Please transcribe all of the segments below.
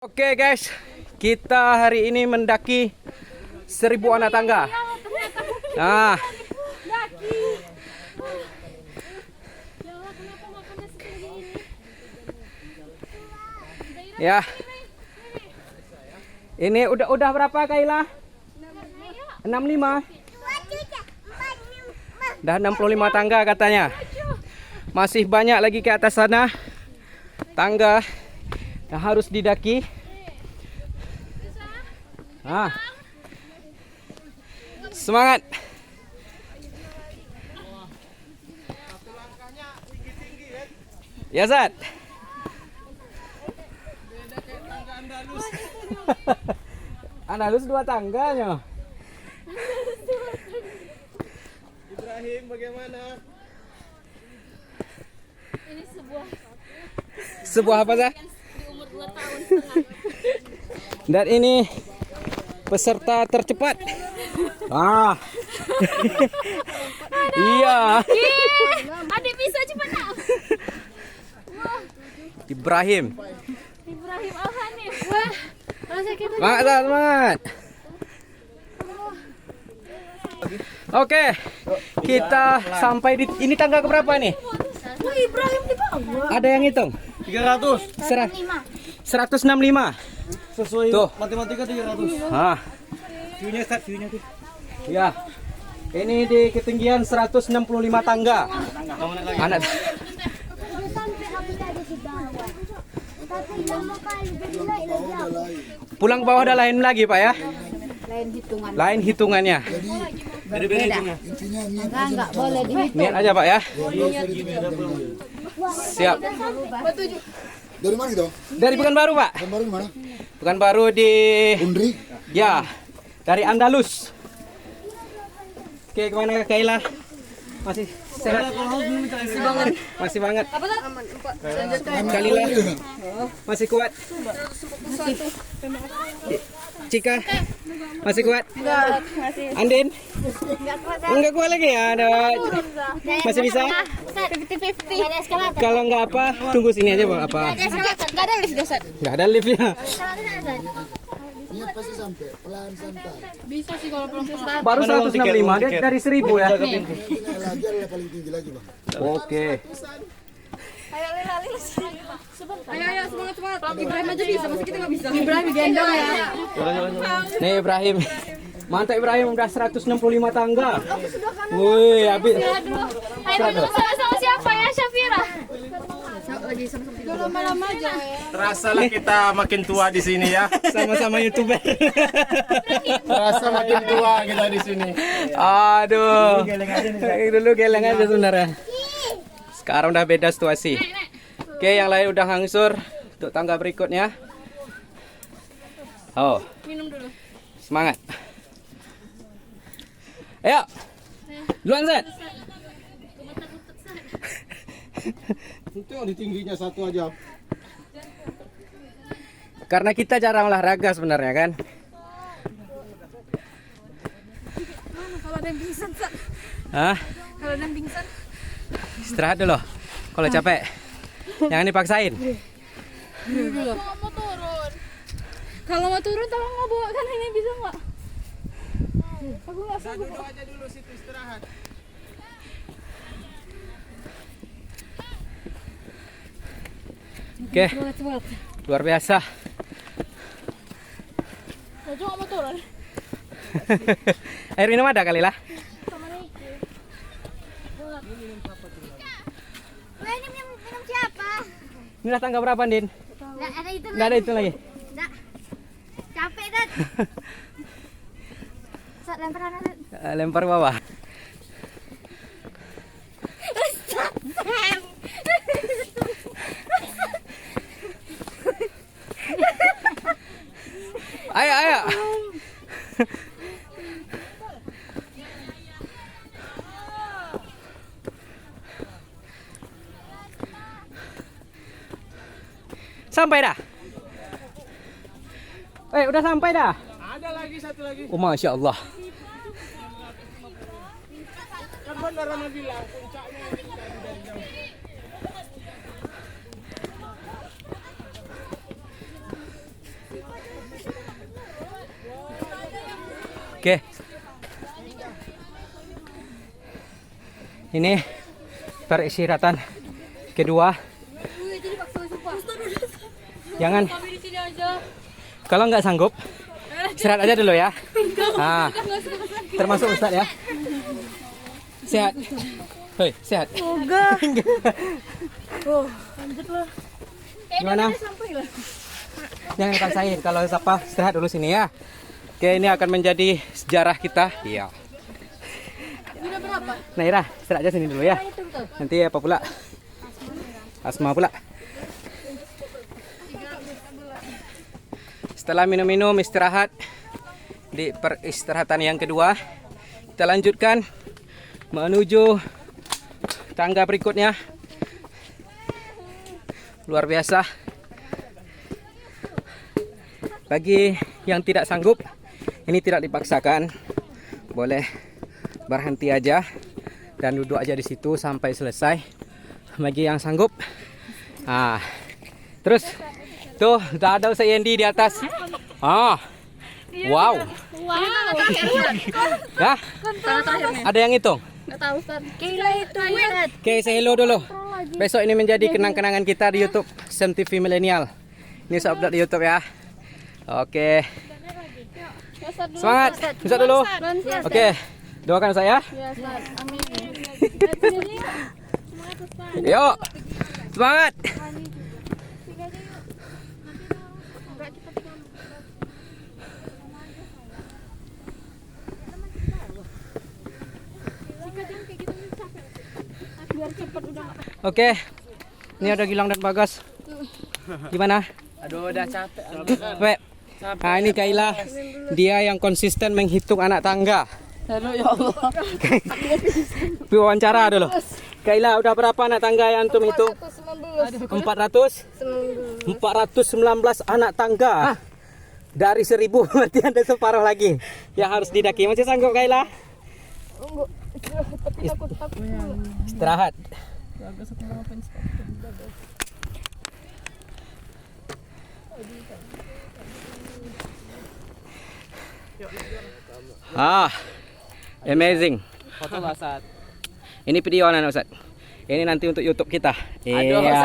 Oke guys, kita hari ini mendaki 1000 anak tangga. Nah, ya, ini udah berapa Kaila? 65. Dah 65 tangga katanya. Masih banyak lagi ke atas sana tangga yang harus didaki. Semangat. Ya Zat. Andalus 2 tangganya. Ibrahim bagaimana? Ini Sebuah apa sih? di umur 2 tahun setengah. Dan ini peserta tercepat. Iya. Adik bisa cepat nak. Ibrahim. Ibrahim Al-Hanif. Wah, rasa kita Semangat. Oke, kita sampai di ini tangga keberapa nih? Ibrahim di bawah. Ada yang hitung? 300. 165. Sesuai Tuh. matematika 300. View-nya start view-nya tuh. Ya. Ini di ketinggian 165 tangga. Anak. Pulang ke bawah ada lain lagi, Pak ya? Lain hitungannya. Beda-beda hitungnya. Enggak boleh dihitung. Niat aja, Pak ya. Siap. Dari mana itu? Dari Pekanbaru, Pak. Baru di mana? Pekanbaru di Undri. ya, dari Andalus. Oke, kemana Kaila? Masih sehat? Masih banget. Kalila masih kuat? Cika masih kuat? Andin? Enggak kuat lagi ya? Masih bisa? 50-50. Kalau nggak apa, tunggu sini aja Bang. Apa? Enggak ada lift dasar. Nggak ada liftnya. Ini pasti sampai pelan santai. Bisa sih kalau pelan-pelan. Baru 165 dia dari 1000 ya. Ini lagi adalah paling tinggi lagi bang. Oke. Ayo semangat. Ibrahim aja bisa, masa kita nggak bisa. Ibrahim gendong ya. Nih Ibrahim. Mantap Ibrahim udah 165 tangga. Wih, habis. Ayo dulu sama siapa ya, Syafira? Lama-lama aja ya. Terasalah kita makin tua di sini ya. Sama-sama YouTuber. Terasa makin tua kita di sini. Aduh. Dulu geleng aja sebenarnya. Sekarang udah beda situasi. Oke, yang lain udah hangsur. Untuk tangga berikutnya. Oh, Minum dulu. semangat. Ayo. Duluan, Zat. Itu di tingginya satu aja. Karena kita jarang olahraga sebenarnya kan. Kalau ada yang pingsan, Sa. Hah? Kalau ada yang pingsan. Istirahat dulu. Kalau capek, jangan dipaksain. Mau turun. Kalau mau turun tolong mau bawa kan ini bisa nggak? Aku nggak sanggup. Duduk aja dulu situ istirahat. Oke, luar biasa. Mau cuma mau turun. Air minum ada kali lah. Sama Niki. Ini minum siapa? Ini lah tangga berapa, Din? Enggak ada itu. Nggak ada itu lagi. Enggak. Capek dah. Saat lemparan ada. Lempar ke bawah. Ayo. Sampai dah. Udah sampai dah. Ada lagi satu lagi. Oh, Masya Allah. Kan benar Rama bilang puncaknya yang tidak dari jauh. Ini peristirahatan kedua. Jangan. Kalau nggak sanggup, istirahat aja dulu ya. Ah, termasuk Ustadz ya. Sehat. Hei, sehat. Enggak. Gimana? Jangan paksain. Kalau siapa istirahat dulu sini ya. Oke, ini akan menjadi sejarah kita. Iya. Naira, istirahat aja sini dulu ya. Nanti apa pula? Asma pula. Setelah minum-minum istirahat di peristirahatan yang kedua, kita lanjutkan menuju tangga berikutnya. Luar biasa. Bagi yang tidak sanggup, ini tidak dipaksakan. Boleh berhenti aja dan duduk aja di situ sampai selesai. Bagi yang sanggup, terus tuh udah ada Ustaz Yendi di atas. Wow. Ya, ada yang hitung. Oke, say hello dulu. Besok ini menjadi kenang-kenangan kita di YouTube Sam TV Milenial. Ini saya upload di YouTube ya. Oke. Semangat. Bisa dulu. Oke. Doakan saya. Yuk. Semangat. Oke. Ini ada Gilang dan Bagas. Gimana? Aduh, udah capek. Capek. Nah, ini Kaila. Dia yang konsisten menghitung anak tangga. Halo ya Allah. Wawancara dulu. Kaila, udah berapa anak tangga yang antum hitung? 400? 419 anak tangga. Dari 1000 berarti ada separuh lagi yang harus didaki. Masih sanggup Kaila? Istirahat. Amazing. Foto Ustaz. Ini video anak Ustaz. Ini nanti untuk YouTube kita. Aduh, Iya.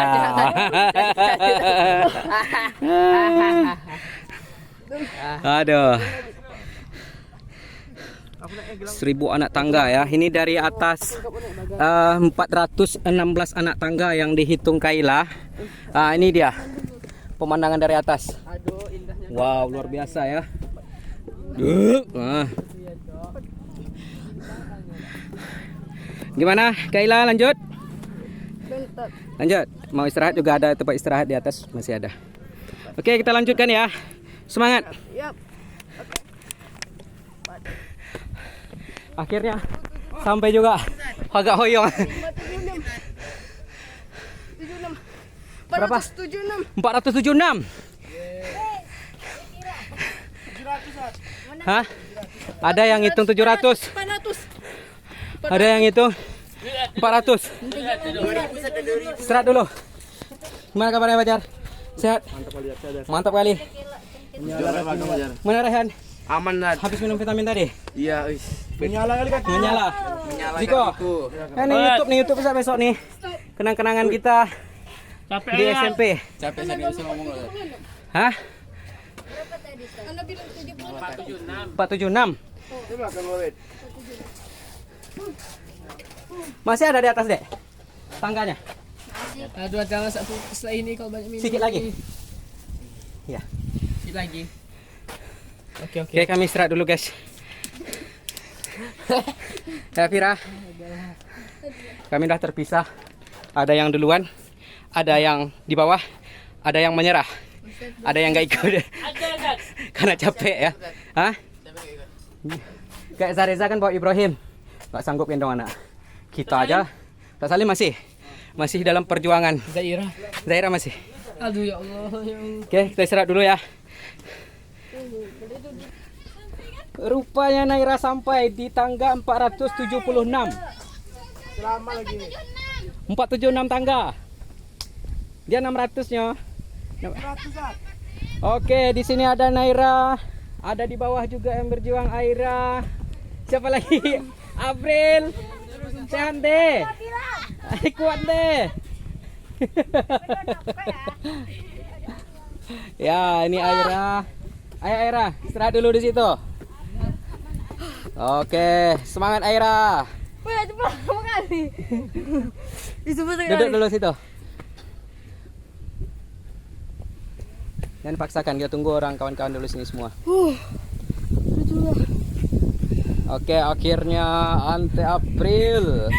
Aduh. 1000 anak tangga ya. Ini dari atas 416 anak tangga yang dihitung Kaila. Ini dia pemandangan dari atas. Wow, luar biasa ya. Gimana Kaila, lanjut? Lanjut. Mau istirahat juga ada tempat istirahat di atas, masih ada. Oke, kita lanjutkan ya. Semangat. Akhirnya sampai juga. Agak hoyong. Berapa? 476. Hah? Ada yang hitung 700. Ada yang hitung 400. Istirahat dulu. Gimana kabarnya Fajar? Sehat? Mantap kali. Mana Rehan? Aman Nat. Habis minum vitamin tadi? Iya, wis. Menyala. Ziko. Ini YouTube besok nih. Kenang-kenangan kita di SMP. Capek saya bisa ngomong loh. Hah? 476. Masih ada di atas, Dek? Tangganya? Aduh, jangan setelah ini kalau banyak minum. Sedikit lagi. Ya. Sedikit lagi. Oke, kami istirahat dulu, guys. Ya, Fira. Kami udah terpisah. Ada yang duluan, ada yang di bawah, ada yang menyerah, ada yang nggak ikut karena capek ya. Hah? Kayak Zareza kan bawa Ibrahim, nggak sanggup gendong anak. Kita aja. Tak Salim masih dalam perjuangan. Zaira masih. Aduh ya Allah. Oke, kita istirahat dulu ya. Rupanya Naira sampai di tangga 476. Selama lagi. 476 tangga. Dia 600-nya. 100. Oke, di sini ada Naira. Ada di bawah juga yang berjuang Aira. Siapa lagi? April. Sehat deh. Kuat deh. Ya, ini Aira. Ayo Aira, istirahat dulu di situ. Oke, semangat Aira. Wih, itu pertama kali. Itu pertama Duduk kali. dulu situ. Jangan paksakan, kita tunggu orang kawan-kawan dulu sini semua. Oke, akhirnya Ante April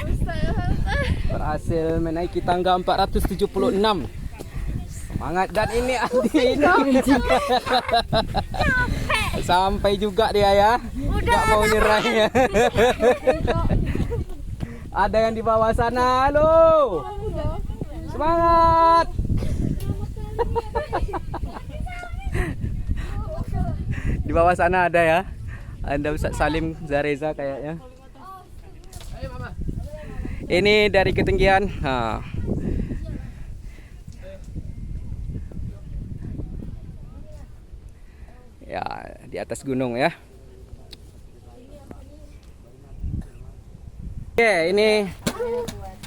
berhasil menaiki tangga 476. Semangat, dan ini Andi. Sampai juga dia ya. Nggak mau nyerah ya. Ada yang di bawah sana. Halo. Semangat. Di bawah sana ada ya. Ada Ustaz Salim Zareza kayaknya. Ini dari ketinggian. Ya, di atas gunung ya. Oke, ini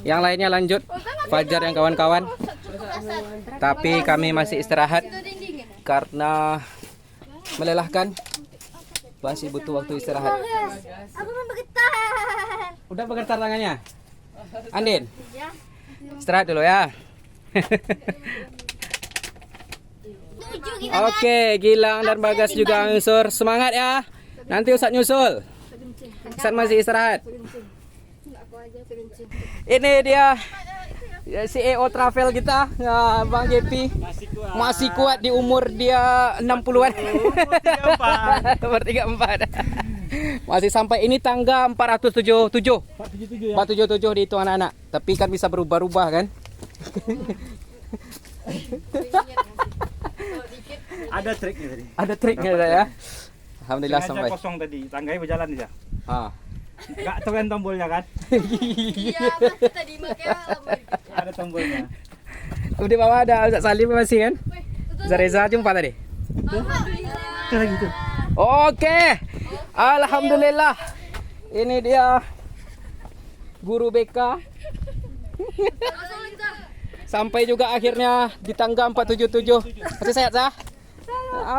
yang lainnya lanjut. Fajar yang kawan-kawan. Tapi kami masih istirahat karena melelahkan. Masih butuh waktu istirahat. Aku mau bergetar. Udah bergetar tangannya? Andin? Istirahat dulu ya. Oke, Gilang dan Bagas juga nyusul. Semangat ya. Nanti Ustaz nyusul. Ustaz masih istirahat. Ini dia CEO travel kita, Bang JP. Masih kuat di umur dia 60-an. Umur 34. Masih sampai ini tangga 477. 477 di itu anak-anak. Tapi kan bisa berubah-ubah kan? Ada triknya tadi. Ada triknya ya. Alhamdulillah Sengaja sampai. kosong tadi, tangganya berjalan dia. Ah. Enggak tekan tombolnya kan? Iya, masih tadi makanya Ada tombolnya. Di bawah ada Ustaz Salim masih kan? Zareza jumpa tadi. Oke. Alhamdulillah. Ini dia guru BK. Sampai juga akhirnya di tangga 477. Masih sehat sah?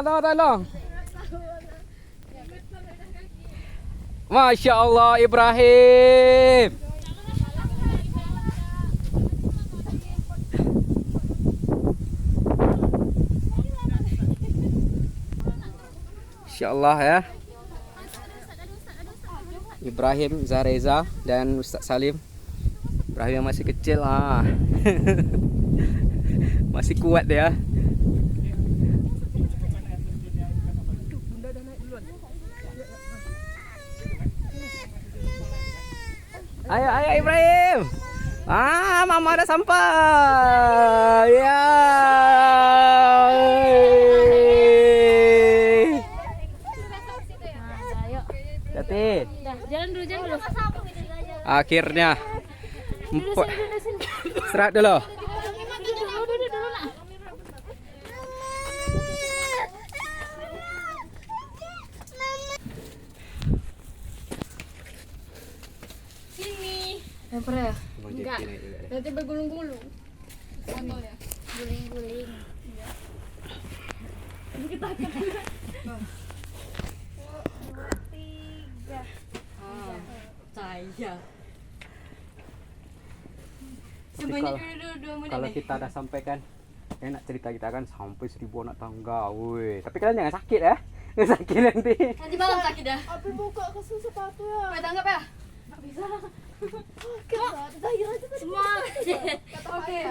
Tolong. Masya Allah Ibrahim. Masya Allah ya. Ibrahim, Zareza dan Ustaz Salim. Ibrahim yang masih kecil masih kuat ya. Ayo Ibrahim. Mama udah sampai. Ya. Hati. Jalan dulu. Akhirnya. Istirahat dulu. Yang pernah ya? Enggak. Nanti bergulung-gulung. Motornya. Guling-guling. Saya. Kalau kita udah sampai kan, enak cerita kita kan sampai 1000 anak tangga. Woi, tapi kalian jangan sakit ya. Nggak sakit nanti. Nanti malam sakit dah. Api buka kesin sepatu ya. Mau tanggap ya? Enggak bisa. Semua. Oke.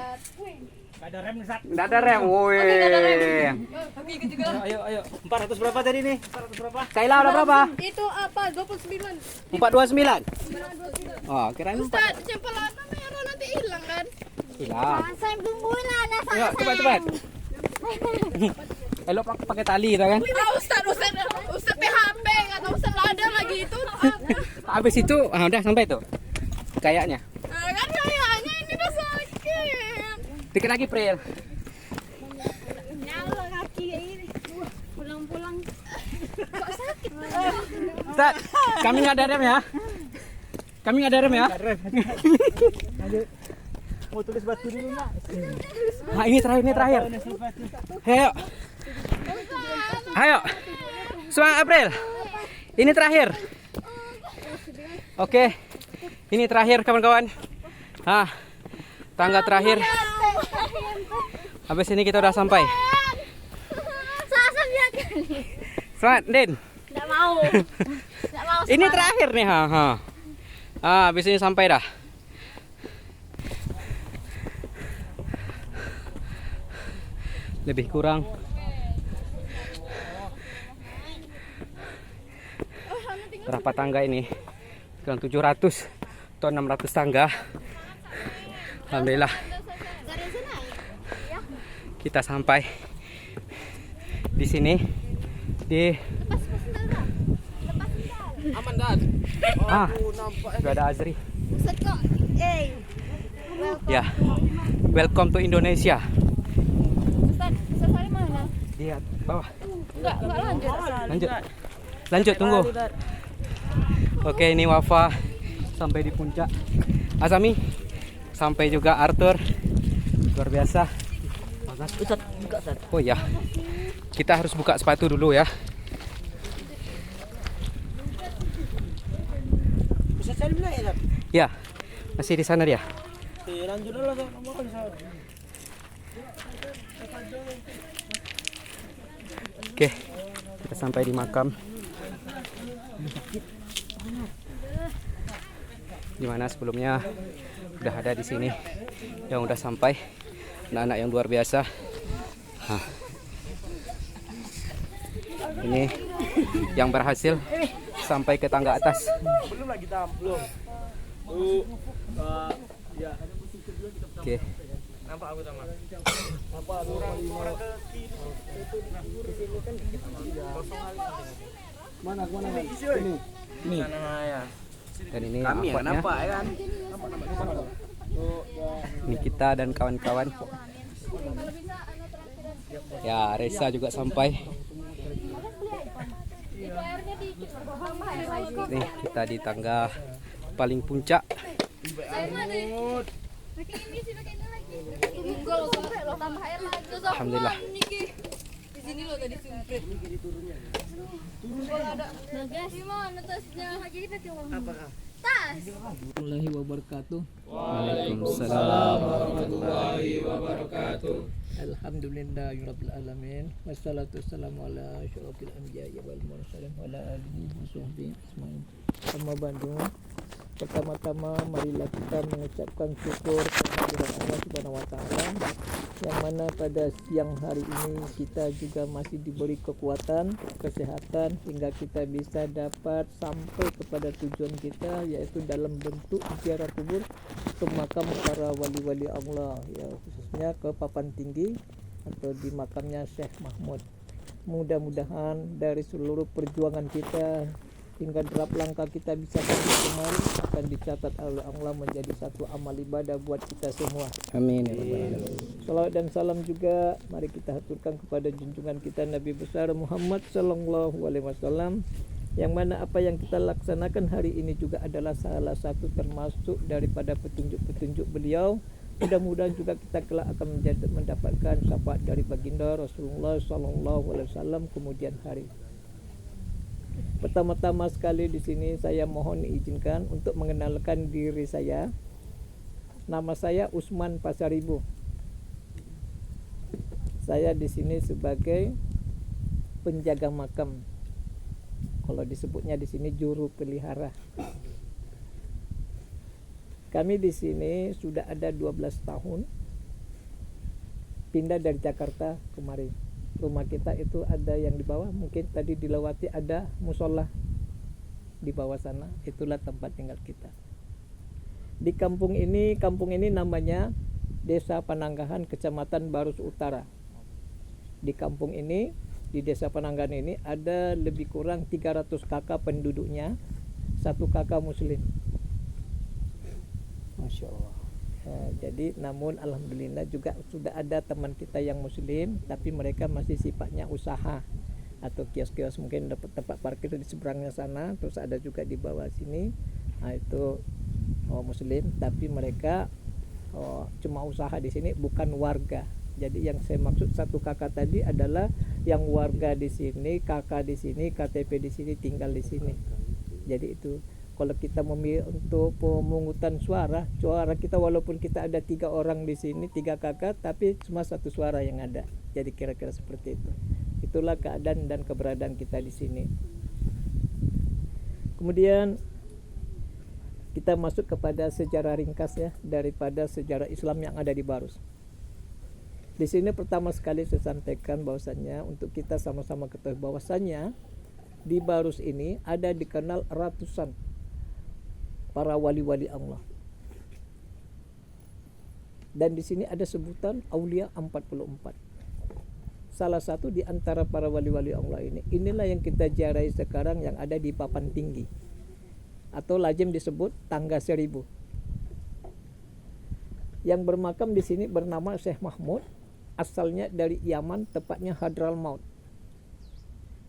Enggak ada rem Zat. Nggak ada rem. Woi. Oke, ikut juga. Ayo. 400 berapa tadi nih? 400 berapa? Kaila udah berapa? Itu apa? 29. 429. Oh, kirain 4. Ustaz, sampel apa merah nanti hilang kan? Hilang. Saya tungguin lah anak Ayo, cepat. Elok pakai tali itu kan. Ustaz PHP, nggak tahu Ustaz ada lagi itu. Habis itu, udah sampai tuh. Kayaknya. Kan kayaknya ini udah sakit. Dikit lagi, Pril. nyala kaki ini. Pulang-pulang. Ustaz, kami nggak ada rem ya. Kami nggak ada rem ya. Mau tulis batu dulu nggak? Nah, ini terakhir. Ayo. Ayo. Semangat April. Ini terakhir. Oke. Ini terakhir kawan-kawan. Tangga terakhir. Habis ini kita udah sampai. Semangat, Den. Nggak mau. Nggak mau. Ini terakhir nih, habis ini sampai dah. Lebih kurang berapa tangga ini? Kurang 700 atau 600 tangga. Alhamdulillah kita sampai di sini di Aman dah. sudah ada Azri. Buset kok. Ya, welcome to Indonesia. Ustaz, safari mana? Di bawah. Enggak lanjut. Lanjut, tunggu. Oke, ini Wafa sampai di puncak. Azami sampai juga Arthur. Luar biasa. Ustaz, buka Ustaz. Oh ya, kita harus buka sepatu dulu ya. Bisa cari dulu ya, Ustaz. Ya, masih di sana dia. Lanjut dulu Ustaz. Nomor Ustaz. Oke, kita sampai di makam. Dimana sebelumnya udah ada di sini yang udah sampai, anak-anak yang luar biasa. Ini yang berhasil sampai ke tangga atas. Belum lagi belum. Ya. Oke. Nampak aku sama. Nampak kurang ke kiri. Mana? Sini. Ini. Nah, ya. Dan ini Kami ya angkotnya. nampak ya kan. Ini kita dan kawan-kawan. Ya, Reza juga sampai. Nih, kita di tangga paling puncak. Alhamdulillah. Di sini lo tadi sumprit. Gimana tasnya? Jadi pakai uang. Tas. Warahmatullahi wabarakatuh. Waalaikumsalam warahmatullahi wabarakatuh. Alhamdulillahirabbil alamin. Wassalatu wassalamu ala asyrofil anbiya'i wal mursalin wa ala alihi wa sahbihi ajmain. Amma ba'du. Pertama-tama marilah kita mengucapkan syukur kehadiran Allah Subhanahu wa taala yang mana pada siang hari ini kita juga masih diberi kekuatan, kesehatan hingga kita bisa dapat sampai kepada tujuan kita, yaitu dalam bentuk ziarah kubur ke makam para wali-wali Allah, ya khususnya ke Papan Tinggi atau di makamnya Syekh Mahmud. Mudah-mudahan dari seluruh perjuangan kita hingga derap langkah kita bisa sampai kemari akan dicatat oleh Allah menjadi satu amal ibadah buat kita semua. Amin ya rabbal alamin. Salawat dan salam juga mari kita haturkan kepada junjungan kita Nabi besar Muhammad sallallahu alaihi wasallam, yang mana apa yang kita laksanakan hari ini juga adalah salah satu termasuk daripada petunjuk-petunjuk beliau. Mudah-mudahan juga kita kelak akan mendapatkan syafaat dari baginda Rasulullah sallallahu alaihi wasallam kemudian hari. Pertama-tama sekali di sini saya mohon diizinkan untuk mengenalkan diri saya. Nama saya Usman Pasaribu. Saya di sini sebagai penjaga makam. Kalau disebutnya di sini juru pelihara. Kami di sini sudah ada 12 tahun. Pindah dari Jakarta kemarin. Rumah kita itu ada yang di bawah, mungkin tadi dilewati ada musola di bawah sana, itulah tempat tinggal kita. Di kampung ini namanya Desa Pananggahan, Kecamatan Barus Utara. Di kampung ini, di Desa Pananggahan ini ada lebih kurang 300 kakak penduduknya, 1 kakak muslim. Masya Allah. Jadi namun alhamdulillah juga sudah ada teman kita yang muslim, tapi mereka masih sifatnya usaha atau kios-kios, mungkin dapat tempat parkir di seberangnya sana, terus ada juga di bawah sini. Nah, itu Muslim, tapi mereka cuma usaha di sini, bukan warga. Jadi yang saya maksud satu kakak tadi adalah yang warga di sini, kakak di sini, KTP di sini, tinggal di sini. Jadi itu kalau kita memilih untuk pemungutan suara kita walaupun kita ada 3 orang di sini, 3 kakak, tapi cuma 1 suara yang ada. Jadi kira-kira seperti itu. Itulah keadaan dan keberadaan kita di sini. Kemudian kita masuk kepada sejarah ringkas ya daripada sejarah Islam yang ada di Barus. Di sini pertama sekali saya sampaikan bahwasannya untuk kita sama-sama ketahui bahwasannya di Barus ini ada dikenal ratusan para wali-wali Allah. Dan di sini ada sebutan Aulia 44. Salah satu di antara para wali-wali Allah ini, inilah yang kita ziarahi sekarang yang ada di Papan Tinggi, atau lazim disebut Tangga Seribu. Yang bermakam di sini bernama Syekh Mahmud, asalnya dari Yaman, tepatnya Hadramaut.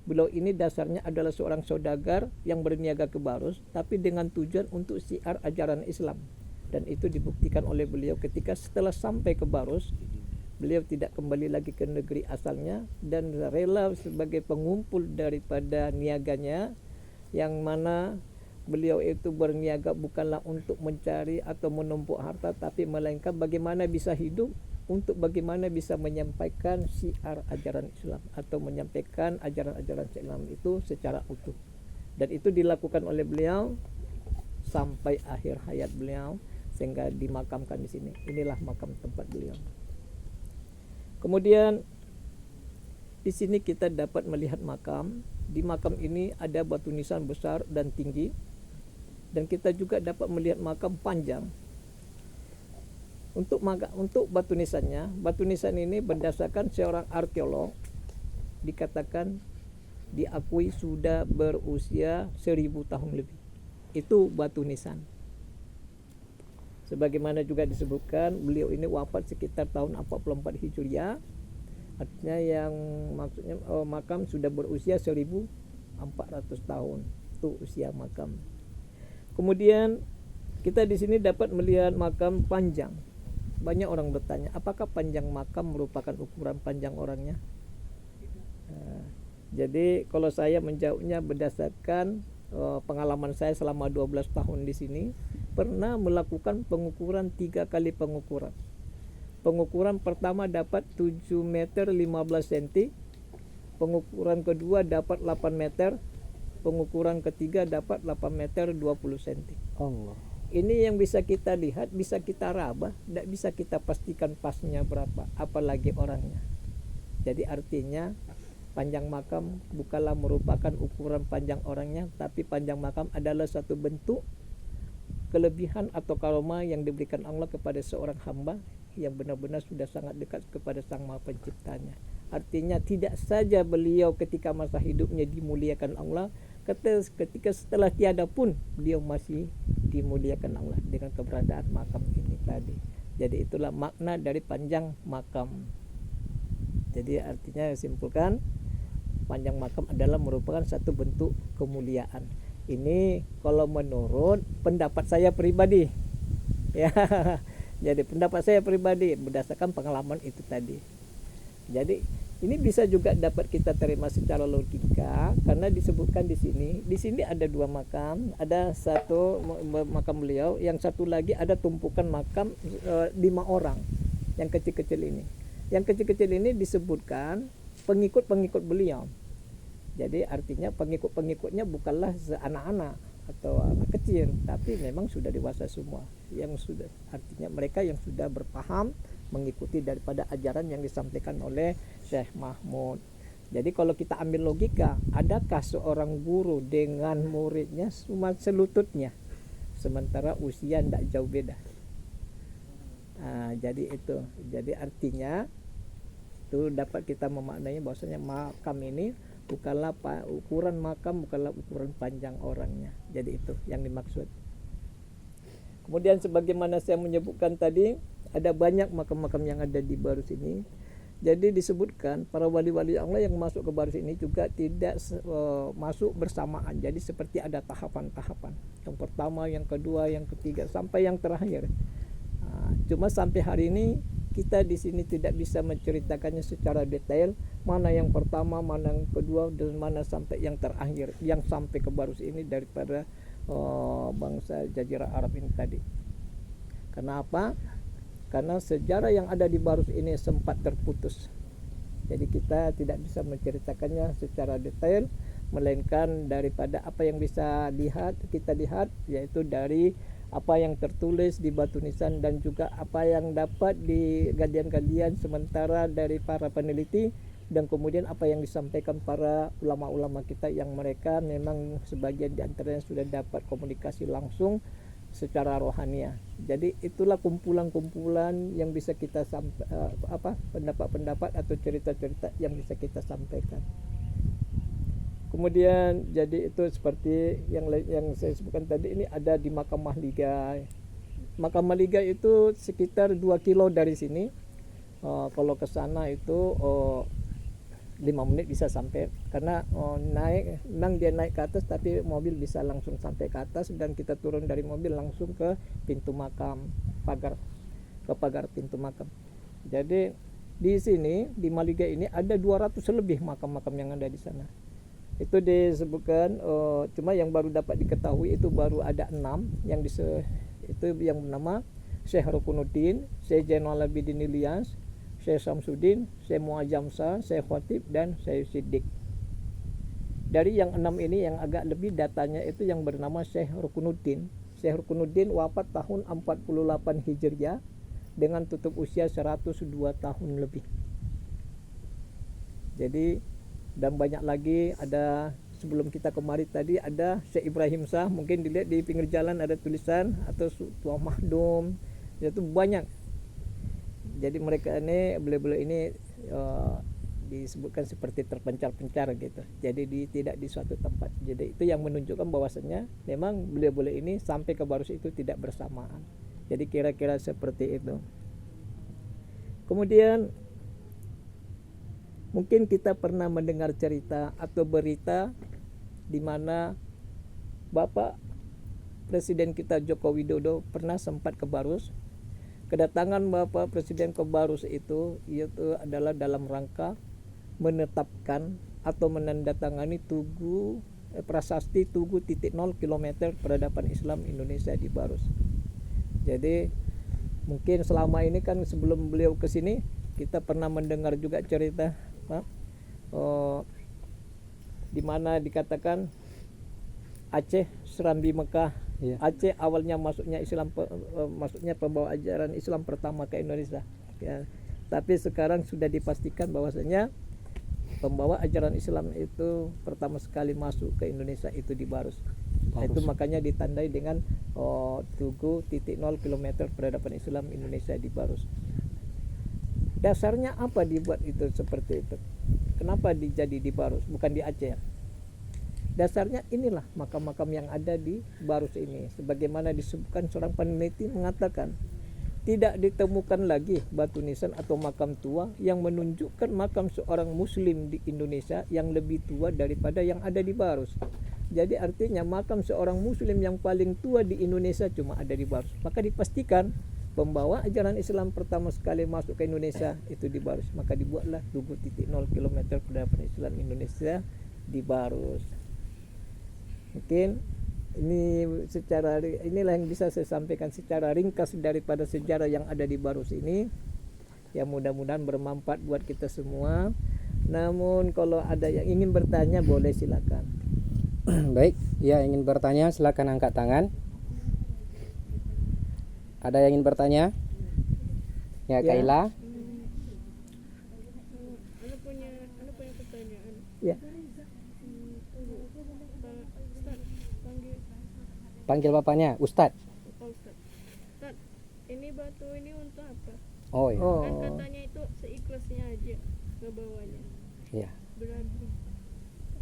Beliau ini dasarnya adalah seorang saudagar yang berniaga ke Barus, tapi dengan tujuan untuk syiar ajaran Islam. Dan itu dibuktikan oleh beliau ketika setelah sampai ke Barus, beliau tidak kembali lagi ke negeri asalnya dan rela sebagai pengumpul daripada niaganya, yang mana beliau itu berniaga bukanlah untuk mencari atau menumpuk harta, tapi melainkan bagaimana bisa hidup, untuk bagaimana bisa menyampaikan syiar ajaran Islam atau menyampaikan ajaran-ajaran Islam itu secara utuh. Dan itu dilakukan oleh beliau sampai akhir hayat beliau sehingga dimakamkan di sini. Inilah makam tempat beliau. Kemudian di sini kita dapat melihat makam. Di makam ini ada batu nisan besar dan tinggi. Dan kita juga dapat melihat makam panjang. Untuk batu nisannya, batu nisan ini berdasarkan seorang arkeolog dikatakan diakui sudah berusia 1000 tahun lebih. Itu batu nisan. Sebagaimana juga disebutkan, beliau ini wafat sekitar tahun 44 Hijriah. Artinya yang maksudnya makam sudah berusia 1400 tahun. Itu usia makam. Kemudian kita di sini dapat melihat makam panjang. Banyak orang bertanya, apakah panjang makam merupakan ukuran panjang orangnya? Jadi kalau saya menjawabnya berdasarkan pengalaman saya selama 12 tahun di sini, pernah melakukan pengukuran 3 kali pengukuran. Pengukuran pertama dapat 7 meter 15 cm, pengukuran kedua dapat 8 meter, pengukuran ketiga dapat 8 meter 20 cm. Allah. Ini yang bisa kita lihat, bisa kita raba, tidak bisa kita pastikan pasnya berapa, apalagi orangnya. Jadi artinya panjang makam bukanlah merupakan ukuran panjang orangnya, tapi panjang makam adalah satu bentuk kelebihan atau karomah yang diberikan Allah kepada seorang hamba yang benar-benar sudah sangat dekat kepada Sang Maha Penciptanya. Artinya tidak saja beliau ketika masa hidupnya dimuliakan Allah, ketika setelah tiada pun beliau masih dimuliakan Allah dengan keberadaan makam ini tadi. Jadi itulah makna dari panjang makam. Jadi artinya simpulkan, panjang makam adalah merupakan satu bentuk kemuliaan. Ini kalau menurut pendapat saya pribadi. Ya. Jadi pendapat saya pribadi berdasarkan pengalaman itu tadi. Jadi ini bisa juga dapat kita terima secara logika karena disebutkan di sini. Di sini ada 2 makam, ada satu makam beliau, yang satu lagi ada tumpukan makam 5 orang yang kecil-kecil ini. Yang kecil-kecil ini disebutkan pengikut-pengikut beliau. Jadi artinya pengikut-pengikutnya bukanlah anak-anak atau anak kecil, tapi memang sudah dewasa semua. Yang sudah artinya mereka yang sudah berpaham mengikuti daripada ajaran yang disampaikan oleh Syekh Mahmud. Jadi kalau kita ambil logika, adakah seorang guru dengan muridnya cuma selututnya, sementara usia tidak jauh beda? Jadi itu. Jadi artinya itu dapat kita memaknai bahwasanya makam ini bukanlah ukuran makam, bukanlah ukuran panjang orangnya. Jadi itu yang dimaksud. Kemudian sebagaimana saya menyebutkan tadi, ada banyak makam-makam yang ada di Barus ini. Jadi disebutkan para wali-wali Allah yang masuk ke baris ini juga tidak masuk bersamaan. Jadi seperti ada tahapan-tahapan. Yang pertama, yang kedua, yang ketiga sampai yang terakhir. Cuma sampai hari ini kita di sini tidak bisa menceritakannya secara detail mana yang pertama, mana yang kedua, dan mana sampai yang terakhir yang sampai ke baris ini daripada bangsa Jazirah Arab ini tadi. Kenapa? Karena sejarah yang ada di Barus ini sempat terputus. Jadi kita tidak bisa menceritakannya secara detail, melainkan daripada apa yang bisa kita lihat, yaitu dari apa yang tertulis di batu nisan dan juga apa yang dapat di kajian-kajian sementara dari para peneliti, dan kemudian apa yang disampaikan para ulama-ulama kita yang mereka memang sebagian di antaranya sudah dapat komunikasi langsung secara rohaniah. Jadi itulah kumpulan-kumpulan yang bisa kita pendapat-pendapat atau cerita-cerita yang bisa kita sampaikan. Kemudian jadi itu seperti yang saya sebutkan tadi, ini ada di Mahkamah Liga. Mahkamah Liga itu sekitar 2 kilo dari sini. Kalau ke sana itu 5 menit bisa sampai, karena memang dia naik ke atas tapi mobil bisa langsung sampai ke atas, dan kita turun dari mobil langsung ke pintu makam, pagar pintu makam. Jadi di sini di Maliga ini ada 200 lebih makam-makam yang ada di sana. Itu disebutkan, cuma yang baru dapat diketahui itu baru ada 6 yang itu yang bernama Syekh Rukunuddin, Syekh Jainal Abidin Ilyas, Syekh Samsudin, Syekh Muazzam Shah, Syekh Khatib, dan Syekh Siddiq. Dari yang 6 ini yang agak lebih datanya itu yang bernama Syekh Rukunuddin. Syekh Rukunuddin wafat tahun 48 Hijriah dengan tutup usia 102 tahun lebih. Jadi, dan banyak lagi, ada sebelum kita kemari tadi ada Syekh Ibrahim Shah, mungkin dilihat di pinggir jalan ada tulisan, atau Tuan Mahdum, itu banyak. Jadi mereka ini, beliau-beliau ini disebutkan seperti terpencar-pencar gitu. Jadi tidak di suatu tempat. Jadi itu yang menunjukkan bahwasannya memang beliau-beliau ini sampai ke Barus itu tidak bersamaan. Jadi kira-kira seperti itu. Kemudian mungkin kita pernah mendengar cerita atau berita di mana Bapak Presiden kita Joko Widodo pernah sempat ke Barus. Kedatangan Bapak Presiden ke Barus itu adalah dalam rangka menetapkan atau menandatangani prasasti Tugu 0 km peradaban Islam Indonesia di Barus. Jadi mungkin selama ini kan sebelum beliau ke sini kita pernah mendengar juga cerita di mana dikatakan Aceh Serambi Mekah. Ya. Aceh awalnya masuknya Islam, maksudnya pembawa ajaran Islam pertama ke Indonesia. Ya. Tapi sekarang sudah dipastikan bahwasanya pembawa ajaran Islam itu pertama sekali masuk ke Indonesia itu di Barus. Itu makanya ditandai dengan Tugu 0 km peradaban Islam Indonesia di Barus. Dasarnya apa dibuat itu seperti itu? Kenapa jadi di Barus bukan di Aceh? Dasarnya inilah makam-makam yang ada di Barus ini. Sebagaimana disebutkan seorang peneliti mengatakan, tidak ditemukan lagi batu nisan atau makam tua yang menunjukkan makam seorang muslim di Indonesia yang lebih tua daripada yang ada di Barus. Jadi artinya makam seorang muslim yang paling tua di Indonesia cuma ada di Barus. Maka dipastikan pembawa ajaran Islam pertama sekali masuk ke Indonesia itu di Barus. Maka dibuatlah Tugu 0 km peradaban Islam Indonesia di Barus. Mungkin inilah yang bisa saya sampaikan secara ringkas daripada sejarah yang ada di Barus ini. Ya mudah-mudahan bermanfaat buat kita semua. Namun kalau ada yang ingin bertanya boleh silakan. Baik, ya ingin bertanya silakan angkat tangan. Ada yang ingin bertanya? Ya, Kaila. Ana punya pertanyaan. Ya. Panggil bapaknya, Ustadz. Ustadz, ini batu ini untuk apa? Oh iya. Kan katanya itu seikhlasnya aja ngebawanya. Iya. Berarti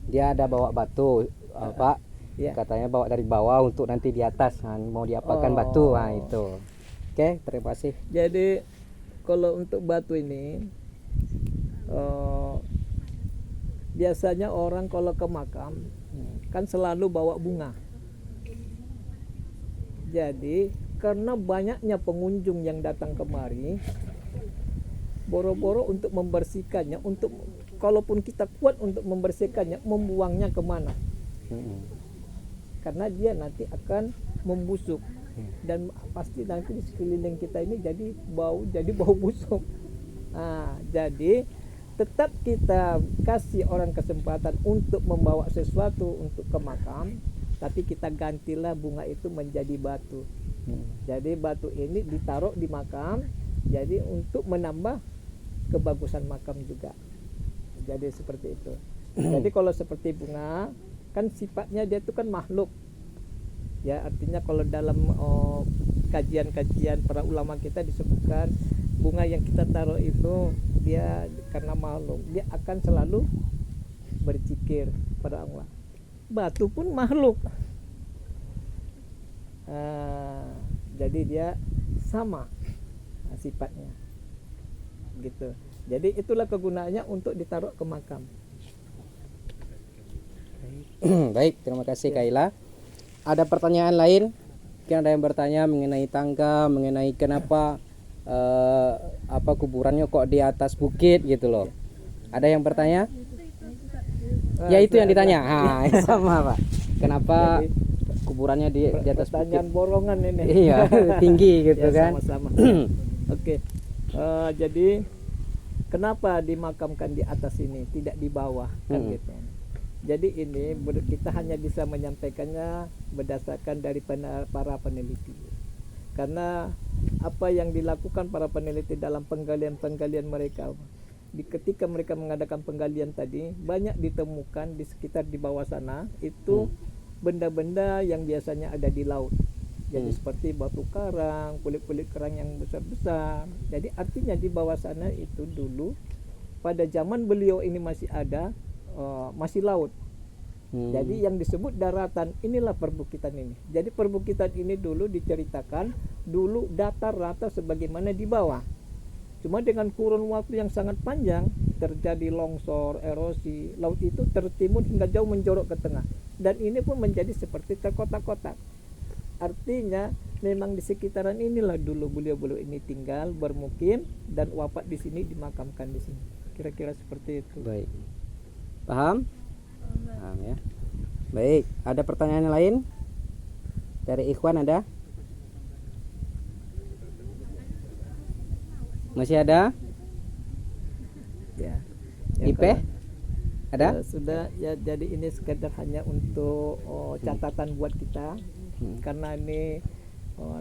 Dia ada bawa batu, Pak. Ya. Katanya bawa dari bawah untuk nanti di atas, mau diapakan batu, nah itu. Oke, terima kasih. Jadi kalau untuk batu ini biasanya orang kalau ke makam kan selalu bawa bunga. Jadi karena banyaknya pengunjung yang datang kemari, boro-boro untuk membersihkannya, untuk kalaupun kita kuat untuk membersihkannya, membuangnya kemana? Karena dia nanti akan membusuk dan pasti nanti di sekeliling kita ini jadi bau busuk. Jadi tetap kita kasih orang kesempatan untuk membawa sesuatu untuk ke makam, tapi kita gantilah bunga itu menjadi batu. Jadi batu ini ditaruh di makam, jadi untuk menambah kebagusan makam juga. Jadi seperti itu. Jadi kalau seperti bunga kan sifatnya dia itu kan makhluk. Ya, artinya kalau dalam kajian-kajian para ulama kita disebutkan bunga yang kita taruh itu dia karena makhluk, dia akan selalu berzikir pada Allah. Batu pun makhluk. Jadi dia sama sifatnya. Gitu. Jadi itulah kegunaannya untuk ditaruh ke makam. Baik, terima kasih Kaila. Ada pertanyaan lain? Mungkin ada yang bertanya mengenai tangga, mengenai kenapa apa kuburannya kok di atas bukit gitu loh. Ada yang bertanya? Ya itu yang ditanya. Sama Pak. Kenapa kuburannya di atas pertanyaan bukit? borongan ini. Iya, tinggi gitu Ya, kan. sama-sama. Oke. Jadi kenapa dimakamkan di atas ini, tidak di bawah kan gitu. Jadi ini kita hanya bisa menyampaikannya berdasarkan dari para peneliti. Karena apa yang dilakukan para peneliti dalam penggalian-penggalian mereka, ketika mereka mengadakan penggalian tadi, banyak ditemukan di sekitar di bawah sana itu benda-benda yang biasanya ada di laut. Jadi seperti batu karang, kulit-kulit kerang yang besar-besar. Jadi artinya di bawah sana itu dulu pada zaman beliau ini masih ada, masih laut. Jadi yang disebut daratan inilah perbukitan ini. Jadi perbukitan ini dulu diceritakan dulu datar rata sebagaimana di bawah. Cuma dengan kurun waktu yang sangat panjang terjadi longsor, erosi, laut itu tertimbun hingga jauh menjorok ke tengah. Dan ini pun menjadi seperti terkotak-kotak. Artinya memang di sekitaran inilah dulu beliau-beliau ini tinggal, bermukim dan wafat di sini, dimakamkan di sini. Kira-kira seperti itu. Baik. Paham? Paham ya. Baik, ada pertanyaan lain? Dari Ikhwan ada? Masih ada? Ya. IP? Kalau, Ada? sudah ya, jadi ini sekedar hanya untuk catatan buat kita. Karena ini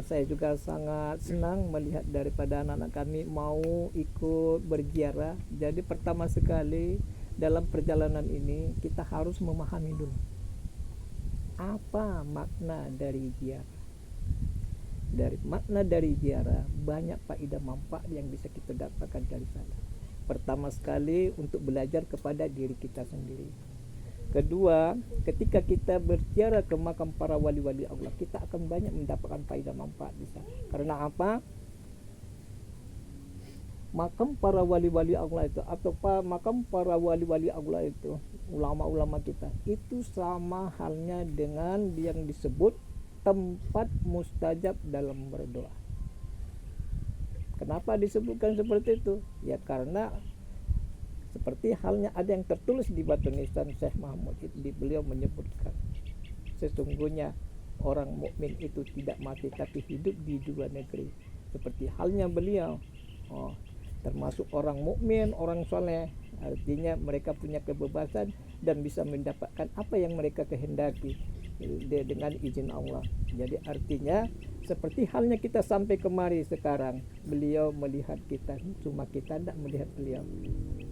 saya juga sangat senang melihat daripada anak-anak kami mau ikut berziarah. Jadi pertama sekali dalam perjalanan ini kita harus memahami dulu apa makna dari ziarah. Dari makna dari ziarah banyak faedah manfaat yang bisa kita dapatkan dari sana. Pertama sekali untuk belajar kepada diri kita sendiri. Kedua, ketika kita berziarah ke makam para wali-wali Allah, kita akan banyak mendapatkan faedah manfaat di sana. Karena apa? Makam para wali-wali Allah itu atau makam para wali-wali Allah itu, ulama-ulama kita, itu sama halnya dengan yang disebut tempat mustajab dalam berdoa. Kenapa disebutkan seperti itu? Ya karena seperti halnya ada yang tertulis di batu nisan Syekh Mahmud, beliau menyebutkan sesungguhnya orang mukmin itu tidak mati tapi hidup di dua negeri. Seperti halnya beliau, termasuk orang mukmin, orang soleh, artinya mereka punya kebebasan dan bisa mendapatkan apa yang mereka kehendaki dengan izin Allah. Jadi artinya seperti halnya kita sampai kemari sekarang, beliau melihat kita, cuma kita tidak melihat beliau.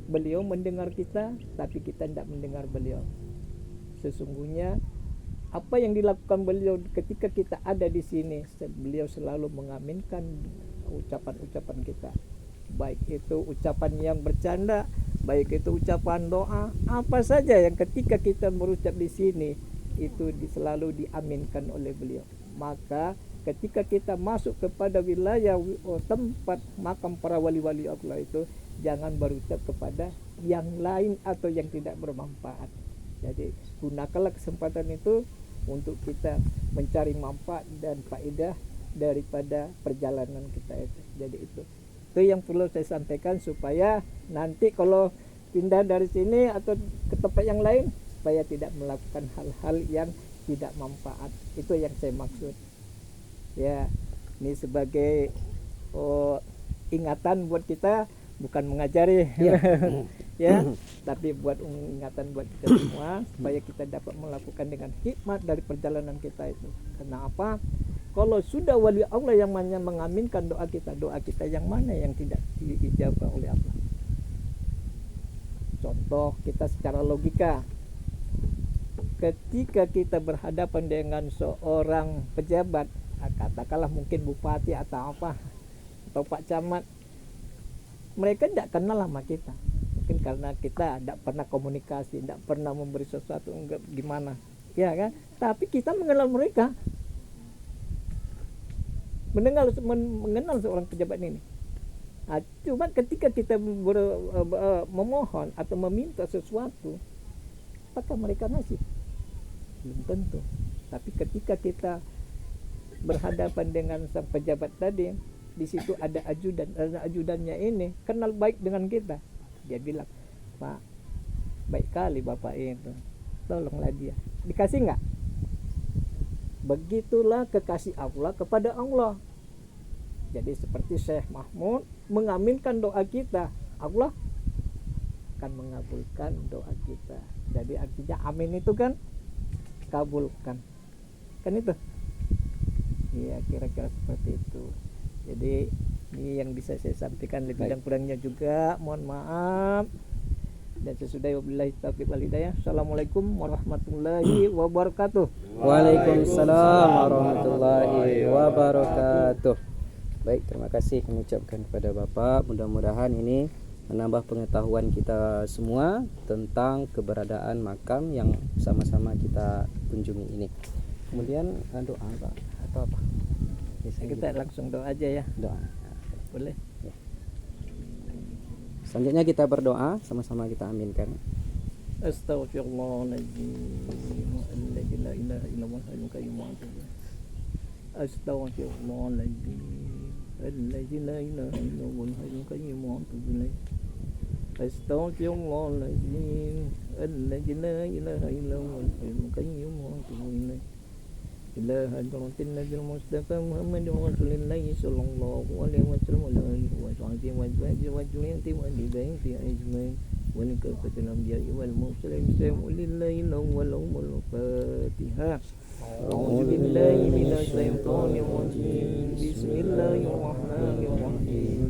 Beliau mendengar kita, tapi kita tidak mendengar beliau. Sesungguhnya apa yang dilakukan beliau ketika kita ada di sini, beliau selalu mengaminkan ucapan-ucapan kita. Baik itu ucapan yang bercanda, baik itu ucapan doa, apa saja yang ketika kita berucap di sini itu selalu diaminkan oleh beliau. Maka ketika kita masuk kepada wilayah tempat makam para wali-wali Allah itu, jangan berucap kepada yang lain atau yang tidak bermanfaat. Jadi gunakanlah kesempatan itu untuk kita mencari manfaat dan faedah daripada perjalanan kita itu. Jadi itu yang perlu saya sampaikan, supaya nanti kalau pindah dari sini atau ke tempat yang lain, supaya tidak melakukan hal-hal yang tidak manfaat. Itu yang saya maksud. Ya, ini sebagai ingatan buat kita, bukan mengajari. Ya, tapi buat ingatan buat kita semua, supaya kita dapat melakukan dengan hikmat dari perjalanan kita itu. Karena apa? Kalau sudah wali Allah yang mengaminkan doa kita yang mana yang tidak diijabah oleh Allah? Contoh kita secara logika, ketika kita berhadapan dengan seorang pejabat, katakanlah mungkin bupati atau apa, atau Pak Camat, mereka tidak kenal sama kita. Mungkin karena kita tidak pernah komunikasi, tidak pernah memberi sesuatu, enggak gimana, ya kan? Tapi kita mengenal mereka, mengenal seorang pejabat ini. Cuma ketika kita memohon atau meminta sesuatu, apakah mereka ngasih? Belum tentu. Tapi ketika kita berhadapan dengan sang pejabat tadi, di situ ada ajudannya ini kenal baik dengan kita. Dia bilang, Pak, baik kali Bapak itu, tolonglah dia. Dikasih nggak? Begitulah kekasih Allah kepada Allah. Jadi seperti Syekh Mahmud mengaminkan doa kita, Allah akan mengabulkan doa kita. Jadi artinya amin itu kan kabulkan, kan itu. Iya, kira-kira seperti itu. Jadi ini yang bisa saya sampaikan, lebih dan kurangnya juga mohon maaf. Dan sesudah wabillahi taufiq wal hidayah. Assalamualaikum warahmatullahi wabarakatuh. Waalaikumsalam warahmatullahi wabarakatuh. Baik, terima kasih kami ucapkan kepada Bapak. Mudah-mudahan ini menambah pengetahuan kita semua tentang keberadaan makam yang sama-sama kita kunjungi ini. Kemudian doa Pak atau apa? Kita langsung doa aja ya. Doa. Boleh? Ya. Selanjutnya kita berdoa, sama-sama kita aminkan. Astaghfirullahaladzim, alladzi la ilaha illallah al-hayyul qayyum. Astaghfirullahaladzim, alladzi la ilaha illallah al-hayyul qayyum. Astaghfirullahaladzim, alladzi la ilaha illallah al-hayyul qayyum. إلى حضرة النبي المصطفى محمد رسول الله صلى الله عليه وسلم وعلى آله وصحبه وأزواجه وذريته وأهل بيته أجمعين ولكافة الأنبياء والمرسلين سلام لله ولهم الفاتحة. أعوذ بالله من الشيطان الرجيم بسم الله الرحمن الرحيم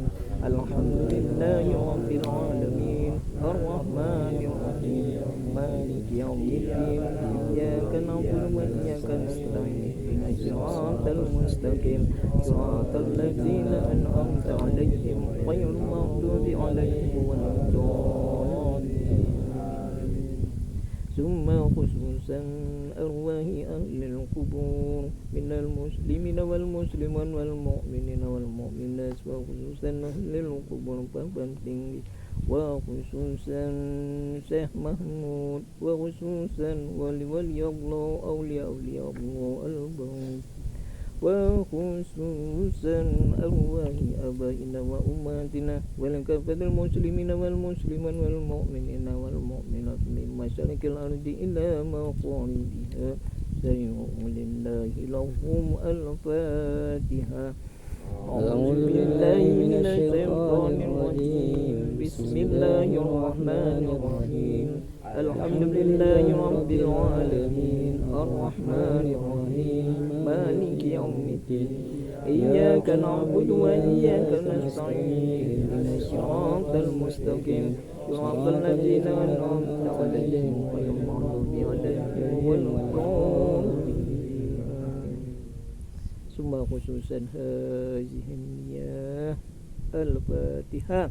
الحمد لله رب العالمين الرحمن الرحيم مالك يوم الدين إياك نعبد وإياك نستعين اهدنا الصراط المستقيم صراط الذين أنعمت عليهم غير المغضوب عليهم ولا الضالين. ثم خصوصا أرواح أهل القبور من المسلمين والمسلمات والمؤمنين والمؤمنات وخصوصا أهل القبور penting, وخصوصا Syekh Mahmud, وخصوصا ولي الله أولياء الله البعيد، وخصوصا أرواح آبائنا وأمهاتنا ولكافة المسلمين والمسلمات والمؤمنين والمؤمنات من مشارق الأرض إلى مغاربها سيروا لله لهم الفاتحة. أعوذ بالله من الشيطان الرجيم بسم الله الرحمن الرحيم الحمد لله رب العالمين الرحمن الرحيم مالك يوم الدين إياك نعبد وإياك نستعين اهدنا الصراط المستقيم صراط الذين أنعمت عليهم غير المغضوب عليهم ولا الضالين. ثم خصوصا هذه النية الفاتحة.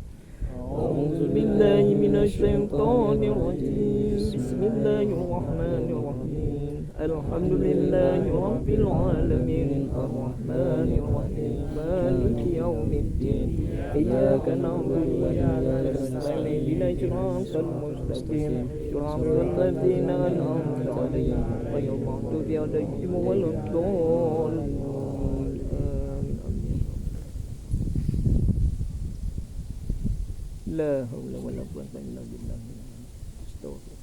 أعوذ بالله من الشيطان الرجيم بسم الله الرحمن الرحيم Alhamdulillahi Rabbil Alamin Ar-Rahmanir Rahim Maliki Yawmiddin Iyyaka na'budu wa iyyaka nasta'in Ihdinas siratal mustaqim Siratal ladzina an'amta 'alaihim ghairil maghdubi 'alaihim waladdallin La haula wala quwwata illa billah. Astagfirullah.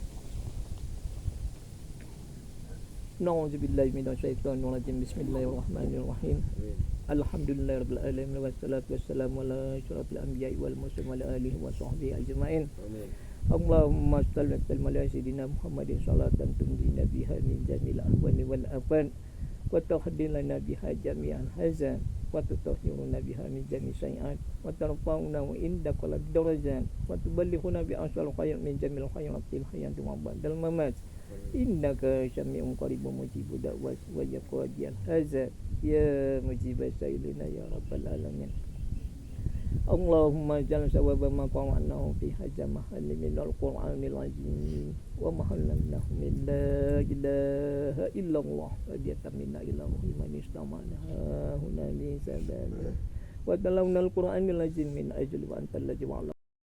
Na'udzu billahi minasyaitonir rajim. Bismillahirrahmanirrahim. Alhamdulillahirabbil alamin wassalatu wassalamu ala asyrafil anbiya'i wal mursalin wa ala alihi wa sahbihi ajma'in. Allahumma shalli ala sayyidina Muhammadin salatan tunjina biha min jamil ahwani wal afan wa tahdilana biha jami'al hazan wa tutahhiruna biha min jami' sayi'at wa tarfa'una wa indaka darajat wa tuballighuna bi asal khair min jamil khairatil hayat wa ba'dal mamat innaka sami'un qaribun mujibud da'wat wa yaqadiyal hazat ya mujibas sayyidina ya rabbal alamin. Allahumma jal sawaba ma qawanahu fi hajamah minal qur'anil azim wa mahallannahu min la ilaha illallah wa diyatamina ilahi man istamana huna min sabana wa talawna al-qur'anil azim min ajli wa antal ladzi wa'ala